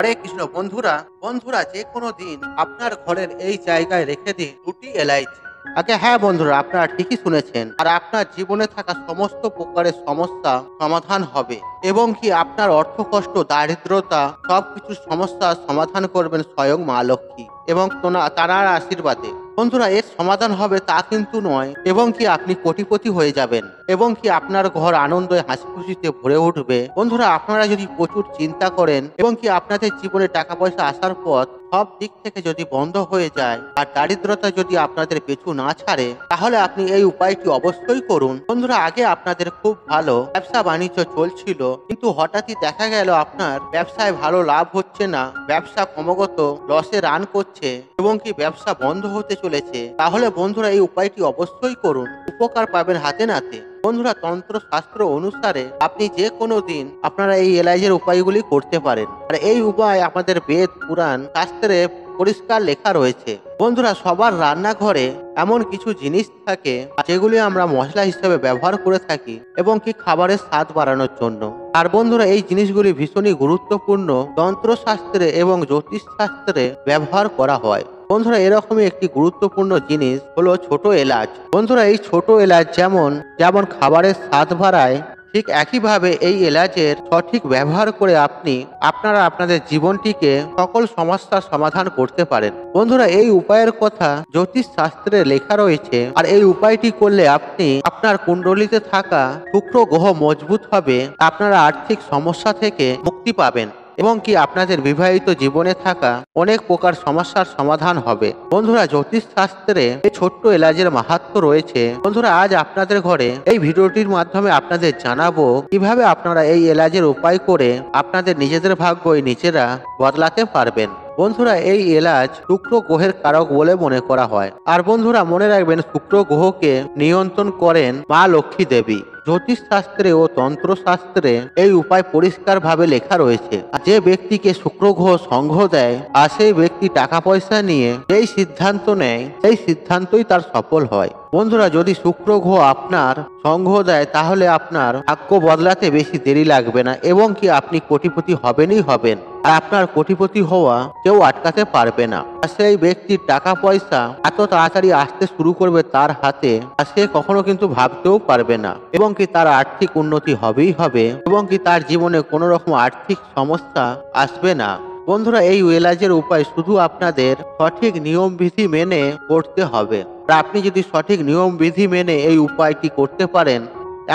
হরে কৃষ্ণ। বন্ধুরা বন্ধুরা যে কোনো দিন আপনার ঘরের এই জায়গায় রেখে দিন দুটি এলাইচি। হ্যাঁ বন্ধুরা, আপনারা ঠিকই শুনেছেন। আর আপনার জীবনে থাকা সমস্ত প্রকারের সমস্যা সমাধান হবে এবং কি আপনার অর্থ কষ্ট, দারিদ্রতা সবকিছু সমস্যার সমাধান করবেন স্বয়ং মা লক্ষ্মী এবং তার আশীর্বাদে। বন্ধুরা এর সমাধান হবে তা কিন্তু নয়, এবং কি আপনি কোটিপতি হয়ে যাবেন এবং কি আপনার ঘর আনন্দে হাসি খুশিতে ভরে উঠবে। বন্ধুরা আপনারা যদি প্রচুর চিন্তা করেন এবং কি আপনাদের জীবনে টাকা পয়সা আসার পথ সব দিক থেকে যদি বন্ধ হয়ে যায় আর দারিদ্রতা যদি আপনাদের পিছু না ছাড়ে, তাহলে আপনি এই উপায়টি অবশ্যই করুন। বন্ধুরা আগে আপনাদের খুব ভালো ব্যবসা বাণিজ্য চলছিল, কিন্তু হঠাৎই দেখা গেল আপনার ব্যবসায় ভালো লাভ হচ্ছে না, ব্যবসা ক্রমাগত লসে রান করছে এবং কি ব্যবসা বন্ধ হতে চলেছে, তাহলে বন্ধুরা এই উপায়টি অবশ্যই করুন, উপকার পাবেন হাতে নাতে। বন্ধুরা তন্ত্র শাস্ত্র অনুসারে আপনি যে কোনো দিন আপনারা এই এলাইজের উপায়গুলি করতে পারেন। আর এই উপায় আমাদের বেদ পুরাণ শাস্ত্রে পরিষ্কার লেখা রয়েছে। বন্ধুরা সবার রান্নাঘরে এমন কিছু জিনিস থাকে যেগুলি আমরা মশলা হিসেবে ব্যবহার করে থাকি এবং কি খাবারের স্বাদ বাড়ানোর জন্য। আর বন্ধুরা এই জিনিসগুলি ভীষণই গুরুত্বপূর্ণ, তন্ত্রশাস্ত্রে এবং জ্যোতিষ শাস্ত্রে ব্যবহার করা হয়। বন্ধুরা এরকমই একটি গুরুত্বপূর্ণ জিনিস হলো ছোট এলাচ। বন্ধুরা এই ছোট এলাচ যেমন যেমন খাবারের স্বাদ বাড়ায়, ঠিক একইভাবে এই এলাচের সঠিক ব্যবহার করে আপনারা আপনাদের জীবনটিকে সকল সমস্যার সমাধান করতে পারেন। বন্ধুরা এই উপায়ের কথা জ্যোতিষ শাস্ত্রে লেখা রয়েছে, আর এই উপায়টি করলে আপনি আপনার কুণ্ডলিতে থাকা শুক্র গ্রহ মজবুত হবে, আপনারা আর্থিক সমস্যা থেকে মুক্তি পাবেন এবং কি আপনাদের বিবাহিত জীবনে থাকা অনেক প্রকার সমস্যার সমাধান হবে। বন্ধুরা জ্যোতিষ শাস্ত্রে এই ছোট্ট এলাচের মাহাত্ম্য রয়েছে। বন্ধুরা আজ আপনাদের ঘরে এই ভিডিওটির মাধ্যমে আপনাদের জানাবো কিভাবে আপনারা এই এলাচের উপায় করে আপনাদের নিজেদের ভাগ্যই নিজেরা বদলাতে পারবেন। বন্ধুরা এই এলাচ শুক্র গ্রহের কারক বলে মনে করা হয়। আর বন্ধুরা মনে রাখবেন, শুক্র গ্রহকে নিয়ন্ত্রণ করেন মা লক্ষ্মী দেবী। জ্যোতিষ শাস্ত্রে ও তন্ত্র শাস্ত্রে এই উপায় পরিষ্কার ভাবে লেখা রয়েছে। যে ব্যক্তিকে শুক্র গ্রহ সঙ্গ দেয় আর সেই ব্যক্তি টাকা পয়সা নিয়ে যেই সিদ্ধান্ত নেয়, সেই সিদ্ধান্তই তার সফল হয়। বন্ধুরা যদি শুক্র গ্রহ আপনার সঙ্গ দেয়, তাহলে আপনার ভাগ্য বদলাতে বেশি দেরি লাগবে না এবং কি আপনি কোটিপতি হবেনই হবেন। আর আপনার কোটিপতি হওয়া কেউ আটকাতে পারবে না। আর সেই ব্যক্তির টাকা পয়সা এত তাড়াতাড়ি আসতে শুরু করবে তার হাতে, আর সে কখনো কিন্তু ভাবতেও পারবে না এবং কি তার আর্থিক উন্নতি হবেই হবে এবং কি তার জীবনে কোনো রকম আর্থিক সমস্যা আসবে না। বন্ধুরা এই এলাচের উপায় শুধু আপনাদের সঠিক নিয়ম বিধি মেনে করতে হবে। আর আপনি যদি সঠিক নিয়ম বিধি মেনে এই উপায়টি করতে পারেন,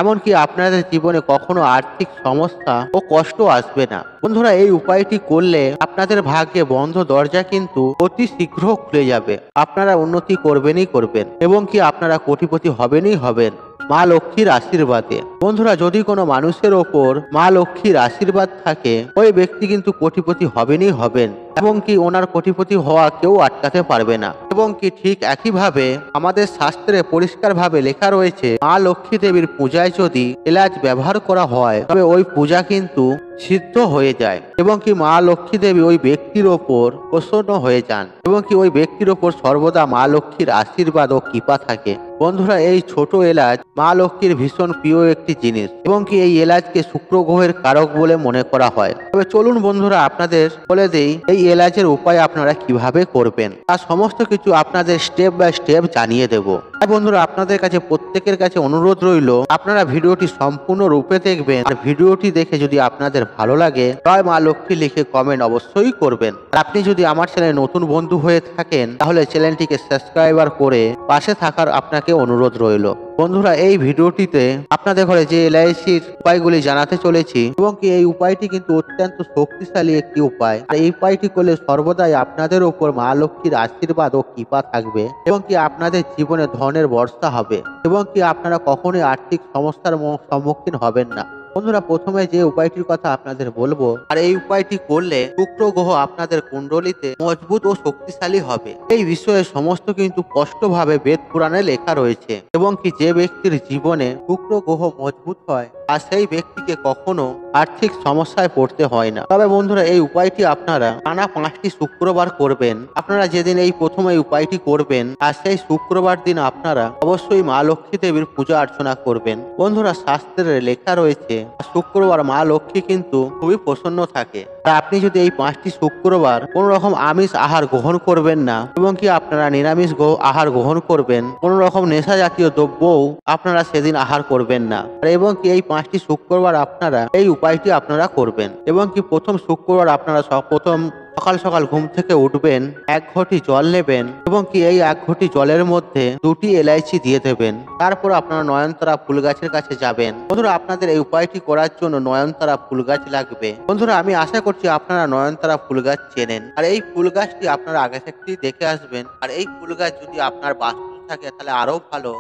এমনকি আপনাদের জীবনে কখনো আর্থিক সমস্যা ও কষ্ট আসবে না। বন্ধুরা এই উপায়টি করলে আপনাদের ভাগ্যে বন্ধ দরজা কিন্তু অতি শীঘ্র খুলে যাবে, আপনারা উন্নতি করবেনই করবেন এবং কি আপনারা কোটিপতি হবেনই হবেন মা লক্ষ্মীর আশীর্বাদে। বন্ধুরা যদি কোনো মানুষের ওপর মা লক্ষ্মীর আশীর্বাদ থাকে, ওই ব্যক্তি কিন্তু কোটিপতি হবেনই হবেন এবং কি ওনার কোটিপতি হওয়া কেউ আটকাতে পারবে না। এবং কি ঠিক একইভাবে আমাদের শাস্ত্রে পরিষ্কার ভাবে লেখা রয়েছে, মা লক্ষ্মী দেবীর পূজায় যদি এলাচ ব্যবহার করা হয়, তবে ওই পূজা কিন্তু সিদ্ধ হয়ে যায় এবং কি মা লক্ষ্মী দেবী ওই ব্যক্তির ওপর প্রসন্ন হয়ে যান এবং কি ওই ব্যক্তির ওপর সর্বদা মা লক্ষ্মীর আশীর্বাদ ও কৃপা থাকে। বন্ধুরা এই ছোট এলাচ মা লক্ষ্মীর ভীষণ প্রিয় একটি জিনিস এবং কি এই এলাচকে শুক্র গ্রহের কারক বলে মনে করা হয়। তবে চলুন বন্ধুরা আপনাদের বলে দেই এই এলাচের উপায় আপনারা কিভাবে করবেন, আর সমস্ত কিছু আপনাদের স্টেপ বাই স্টেপ জানিয়ে দেব। তাই বন্ধুরা আপনাদের কাছে প্রত্যেকের কাছে অনুরোধ রইল, আপনারা ভিডিওটি সম্পূর্ণ রূপে দেখবেন। আর ভিডিওটি দেখে যদি আপনাদের ভালো লাগে, জয় মা লক্ষ্মী লিখে কমেন্ট অবশ্যই করবেন। আর আপনি যদি আমার চ্যানেলে নতুন বন্ধু হয়ে থাকেন, তাহলে চ্যানেলটিকে সাবস্ক্রাইবার করে পাশে থাকার আপনাকে অনুরোধ রইল। বন্ধুরা এই ভিডিওটিতে আপনাদের ঘরে যে এলআইসির উপায়গুলি জানাতে চলেছি এবং কি এই উপায়টি কিন্তু অত্যন্ত শক্তিশালী একটি উপায়। আর এই উপায়টি করলে সর্বদাই আপনাদের উপর মা লক্ষ্মীর আশীর্বাদ ও কৃপা থাকবে এবং কি আপনাদের জীবনে ধনের বর্ষা হবে এবং কি আপনারা কখনোই আর্থিক সমস্যার সম্মুখীন হবেন না। বন্ধুরা প্রথমে যে উপায়টির কথা আপনাদের বলবো, আর এই উপায়টি করলে শুক্র গ্রহ আপনাদের কুণ্ডলিতে মজবুত ও শক্তিশালী হবে, এই বিষয়ে সমস্ত কিন্তু স্পষ্টভাবে বেদ পুরাণে লেখা রয়েছে এবং কি যে ব্যক্তির জীবনে শুক্র গ্রহ মজবুত হয় আর সেই ব্যক্তিকে কখনো আর্থিক সমস্যায় পড়তে হয় না। তবে বন্ধুরা এই উপায়টি আপনারা টানা 5টি শুক্রবার করবেন। আপনারা যেদিন এই প্রথম এই উপায়টি করবেন, আর সেই শুক্রবার দিন আপনারা অবশ্যই মা লক্ষ্মী দেবীর পূজা অর্চনা করবেন। বন্ধুরা শাস্ত্রে লেখা রয়েছে শুক্রবার মা লক্ষ্মী কিন্তু খুবই প্রসন্ন থাকে। আর আপনি যদি এই 5টি শুক্রবার কোনো রকম আমিষ আহার গ্রহণ করবেন না এবং কি আপনারা নিরামিষ আহার গ্রহণ করবেন, কোনো রকম নেশা জাতীয় দ্রব্যও আপনারা সেদিন আহার করবেন না। আর এবং কি এই 5টি শুক্রবার আপনারা এই উপায়টি আপনারা করবেন এবং কি প্রথম শুক্রবার আপনারা প্রথম সকাল সকাল ঘুম থেকে উঠবেন, 1 ঘটি জল নেবেন এবং কি এই 1 ঘটি জলের মধ্যে 2টি এলাইচি দিয়ে দেবেন। তারপর আপনারা নয়নতারা ফুল গাছের কাছে যাবেন। বন্ধুরা, আপনাদের এই উপায়টি করার জন্য নয়নতারা ফুল গাছ লাগবে। বন্ধুরা, আমি আশা করছি আপনারা নয়নতারা ফুল গাছ চেনেন। আর এই ফুল গাছটি আপনারা আগে থেকেই দেখে আসবেন। আর এই ফুল গাছ যদি আপনার বাস্তু থাকে তাহলে আরো ভালো।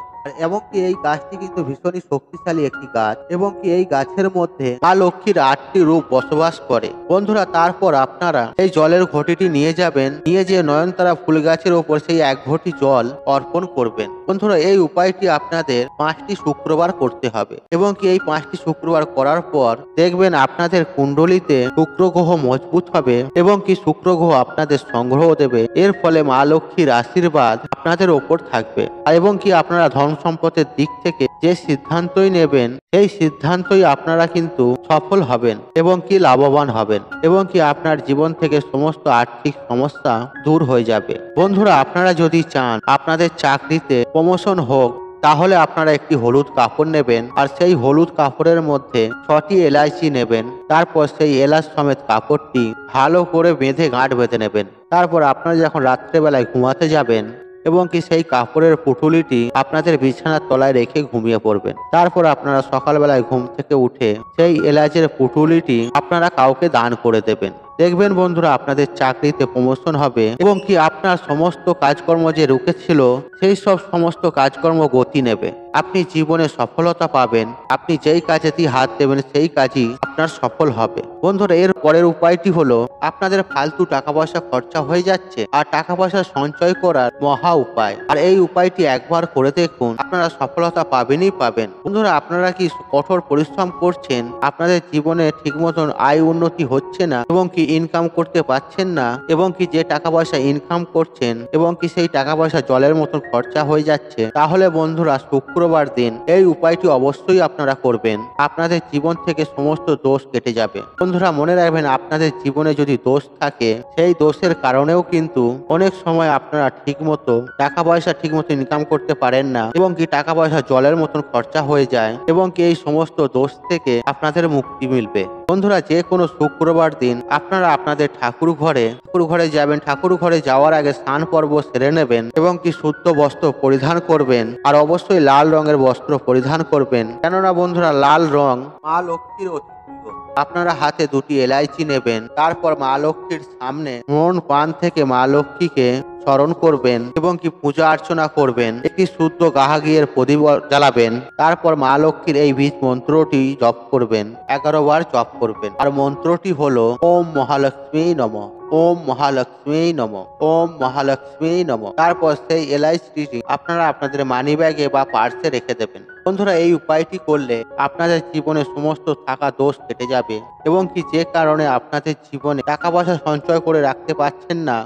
এবং কি এই গাছটি কিন্তু ভীষণই শক্তিশালী একটি গাছ এবং কি এই গাছের মধ্যে মা লক্ষ্মীর 8টি রূপ বসবাস করে। বন্ধুরা, তারপর আপনারা এই জলের ঘটিটি নিয়ে যাবেন, নিয়ে যেয়ে নয়নতারা ফুল গাছের ওপর সেই 1 ঘটি জল অর্পণ করবেন। বন্ধুরা, এই উপায়টি আপনাদের 5টি শুক্রবার করতে হবে এবং কি এই 5টি শুক্রবার করার পর দেখবেন আপনাদের কুণ্ডলিতে শুক্র গ্রহ মজবুত হবে এবং কি শুক্র গ্রহ আপনাদের সংগ্রহ দেবে। এর ফলে মা লক্ষ্মীর আশীর্বাদ আপনাদের ওপর থাকবে এবং কি আপনারা ধন সম্পদের দিক থেকে যে সিদ্ধান্তই নেবেন সেই সিদ্ধান্তই আপনারা কিন্তু সফল হবেন এবং কি লাভবান হবেন এবং কি আপনার জীবন থেকে সমস্ত আর্থিক সমস্যা দূর হয়ে যাবে। বন্ধুরা, আপনারা যদি চান আপনাদের চাকরিতে প্রমোশন হোক তাহলে আপনারা একটি হলুদ কাপড় নেবেন আর সেই হলুদ কাপড়ের মধ্যে 6টি এলাইচি নেবেন। তারপর সেই এলাচ সমেত কাপড়টি ভালো করে বেঁধে গাঁট বেঁধে নেবেন। তারপর আপনারা যখন রাত্রেবেলায় ঘুমাতে যাবেন এবং কি সেই কাপড়ের পুটুলিটি আপনাদের বিছানার তলায় রেখে ঘুমিয়ে পড়বেন। তারপর আপনারা সকালবেলায় ঘুম থেকে উঠে সেই এলাচের পুটুলিটি আপনারা কাউকে দান করে দেবেন। দেখবেন বন্ধুরা, আপনাদের চাকরিতে প্রমোশন হবে এবং কি আপনার সমস্ত কাজকর্ম যে রুকেছিল সেই সব সমস্ত কাজকর্ম গতি নেবে। আপনি জীবনে সফলতা পাবেন। আপনি যেই কাজেতেই হাত দেবেন সেই কাজই আপনার সফল হবে। বন্ধুরা, এর পরের উপায়টি হলো আপনাদের ফালতু টাকা পয়সা খরচা হয়ে যাচ্ছে আর টাকা পয়সা সঞ্চয় করার মহা উপায়। আর এই উপায়টি একবার করে দেখুন, আপনারা সফলতা পাবেনই পাবেন। বন্ধুরা, আপনারা কি কঠোর পরিশ্রম করছেন, আপনাদের জীবনে ঠিক মতন আয় উন্নতি হচ্ছে না এবং কি ইনকাম করতে পারছেন না এবং কি যে টাকা পয়সা ইনকাম করছেন এবং কি সেই টাকা পয়সা জলের মতন খরচা হয়ে যাচ্ছে, তাহলে বন্ধুরা শুক্রবার দিন এই উপায়টি অবশ্যই আপনারা করবেন। আপনাদের জীবন থেকে সমস্ত দোষ কেটে যাবে। বন্ধুরা, মনে রাখবেন, আপনাদের জীবনে যদি দোষ থাকে সেই দোষের কারণেও কিন্তু অনেক সময় আপনারা ঠিক মতো টাকা পয়সা ঠিক মতো ইনকাম করতে পারেন না এবং কি টাকা পয়সা জলের মতন খরচা হয়ে যায় এবং কি এই সমস্ত দোষ থেকে আপনাদের মুক্তি মিলবে। বন্ধুরা, যে কোনো শুক্রবার দিন আপনারা আপনাদের ঠাকুর ঘরে যাবেন। ঠাকুর ঘরে যাওয়ার আগে স্নান পর্ব সেরে নেবেন এবং কি শুদ্ধ বস্ত্র পরিধান করবেন আর অবশ্যই লাল রঙের বস্ত্র পরিধান করবেন। কেননা বন্ধুরা, লাল রং মা লক্ষ্মীর অতি প্রিয়। আপনারা হাতে 2টি এলাইচি নেবেন। তারপর মা লক্ষ্মীর সামনে মন প্রাণ থেকে মা লক্ষ্মীকে স্মরণ করবেন এবং কি পূজা অর্চনা করবেন। একটি শুদ্ধ গাহা ঘিয়ের প্রদীপ জ্বালাবেন। তারপর মা লক্ষ্মীর এই বীজ মন্ত্রটি জপ করবেন, 11 বার জপ করবেন। আর মন্ত্রটি হলো ওম মহালক্ষ্মী নমঃ, ওম মহালক্ষ্মী নমঃ, ওম মহালক্ষ্মী নমঃ। তারপর সেই এলাইচিটি আপনারা আপনাদের মানি ব্যাগে বা পার্সে রেখে দেবেন। বন্ধুরা, এই উপায়টি করলে আপনাদের জীবনে সমস্ত থাকা দোষ কেটে যাবে এবং কি যে কারণে আপনাদের জীবনে টাকা পয়সা সঞ্চয় করে রাখতে পারছেন না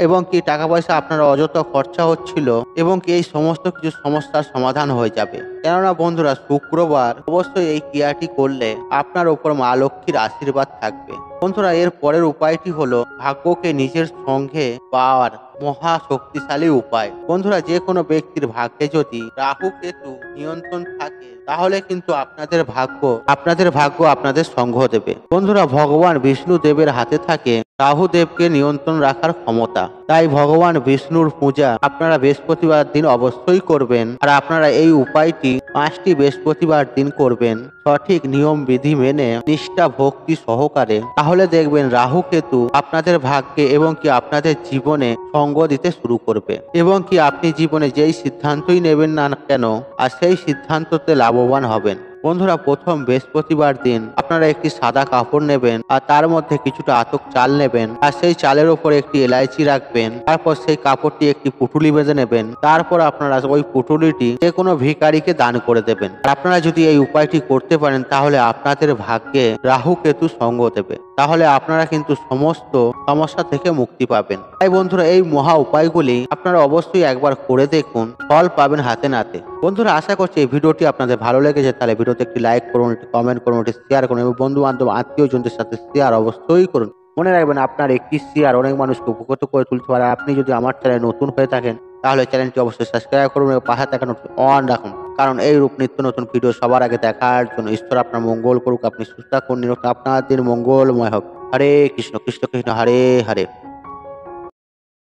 এবং কি টাকা পয়সা আপনার অযথা খরচা হচ্ছিল এবং কি এই সমস্ত কিছু সমস্যার সমাধান হয়ে যাবে। কেননা বন্ধুরা, শুক্রবার অবশ্যই এই ক্রিয়াটি করলে আপনার উপর মা লক্ষ্মীর আশীর্বাদ থাকবে। বন্ধুরা, এর পরের উপায়টি হলো ভাগ্যকে নিজের সঙ্গে পাওয়ার মহা শক্তিশালী উপায়। বন্ধুরা, যে কোনো ব্যক্তির ভাগ্যে যদি রাহু কেতু নিয়ন্ত্রণ থাকে তাহলে কিন্তু আপনাদের ভাগ্য আপনাদের সঙ্গ দেবে। বন্ধুরা, ভগবান বিষ্ণু দেবের হাতে থাকে রাহু দেবকে নিয়ন্ত্রণ রাখার ক্ষমতা। তাই ভগবান বিষ্ণুর পূজা আপনারা বৃহস্পতিবার দিন অবশ্যই করবেন। আর আপনারা এই উপায়টি 5টি বৃহস্পতিবার দিন করবেন সঠিক নিয়ম বিধি মেনে নিষ্ঠা ভক্তি সহকারে। তাহলে দেখবেন রাহু কেতু আপনাদের ভাগ্যে এবং কি আপনাদের জীবনে সঙ্গ দিতে শুরু করবে এবং কি আপনি জীবনে যেই সিদ্ধান্তই নেবেন না কেন আর সেই সিদ্ধান্ততে লাভবান হবেন। বন্ধুরা, প্রথম বৃহস্পতিবার দিন আপনারা একটি সাদা কাপড় নেবেন আর তার মধ্যে কিছুটা আতক চাল নেবেন আর সেই চালের উপর একটি এলাইচি রাখবেন। তারপর সেই কাপড়টি একটি পুটুলি বেঁধে নেবেন। তারপর আপনারা ওই পুটুলিটি যে কোনো ভিখারিকে দান করে দেবেন। আপনারা যদি এই উপায়টি করতে পারেন তাহলে আপনাদের ভাগ্যে রাহু কেতু সঙ্গ দেবে। তাহলে আপনারা কিন্তু সমস্ত সমস্যা থেকে মুক্তি পাবেন। তাই বন্ধুরা, এই মহা উপায়গুলি আপনারা অবশ্যই একবার করে দেখুন, ফল পাবেন হাতে নাতে। বন্ধুরা, আশা করছি এই ভিডিওটি আপনাদের ভালো লেগেছে। তাহলে ভিডিওতে একটি লাইক করুন, একটি কমেন্ট করুন, একটি শেয়ার করুন এবং বন্ধু বান্ধব আত্মীয় জনদের সাথে শেয়ার অবশ্যই করুন। মনে রাখবেন আপনার একটি শেয়ার অনেক মানুষকে উপকৃত করে তুলতে পারে। আপনি যদি আমার চ্যানেলে নতুন হয়ে থাকেন তাহলে চ্যানেলটি অবশ্যই সাবস্ক্রাইব করুন এবং পাশে থাকা অন রাখুন, কারণ এই রূপ নিত্য নতুন ভিডিও সবার আগে দেখার জন্য। ঈশ্বর আপনার মঙ্গল করুক, আপনি সুস্থ থাকুন, আপনার দিন মঙ্গলময় হোক। হরে কৃষ্ণ কৃষ্ণ কৃষ্ণ হরে হরে।